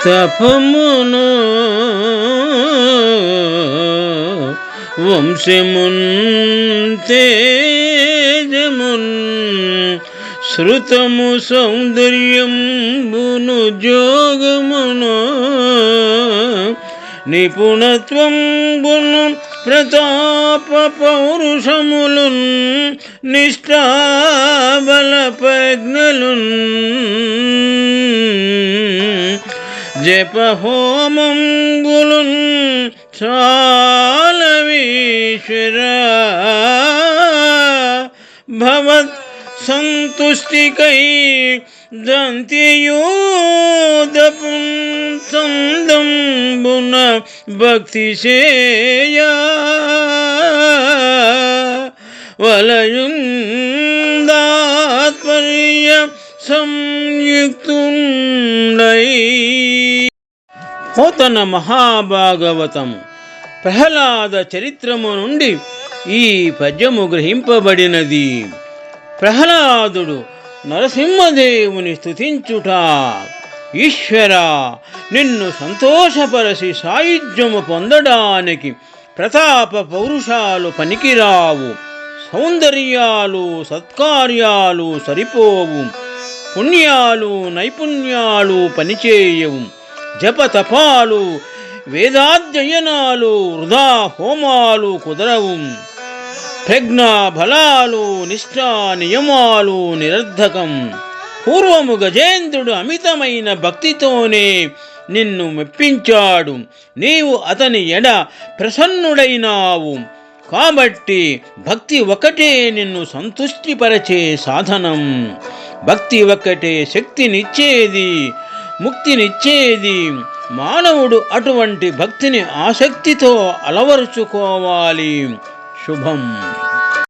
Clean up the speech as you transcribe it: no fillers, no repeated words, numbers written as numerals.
తపమును వంశమున్ తేజమున్ శృతము సౌందర్యంబును జోగమును నిపుణత్వంబును ప్రతాప పౌరుషములున్ నిష్ఠాబల ప్రజ్ఞలున్ జపహోమంబులున్ చాలవీశ్వరా భవత్ సంతుష్టికై దంతియూదపుం సందంబున భక్తి సేయా వలయుందాత్పర్య సంయుక్తుండై. పోతన మహాభాగవతము ప్రహ్లాద చరిత్రము నుండి ఈ పద్యము గ్రహింపబడినది. ప్రహ్లాదుడు నరసింహదేవుని స్తుతించుట: ఈశ్వరా, నిన్ను సంతోషపరచి సాయుధ్యము పొందడానికి ప్రతాప పౌరుషాలు పనికిరావు, సౌందర్యాలు సత్కార్యాలు సరిపోవు, పుణ్యాలు నైపుణ్యాలు పనిచేయవు, జపతపాలు వేదాధ్యయనాలు వృధా హోమాలు కుదరవు, ప్రజ్ఞా బలాలు నిష్ఠా నియమాలు నిరర్ధకం. పూర్వము గజేంద్రుడు అమితమైన భక్తితోనే నిన్ను మెప్పించాడు. నీవు అతని ఎడ ప్రసన్నుడైనావు. కాబట్టి భక్తి ఒకటే నిన్ను సంతుష్టిపరచే సాధనం. భక్తి ఒక్కటే శక్తినిచ్చేది, ముక్తినిచ్చేది. మానవుడు అటువంటి భక్తిని ఆసక్తితో అలవరుచుకోవాలి. శుభం.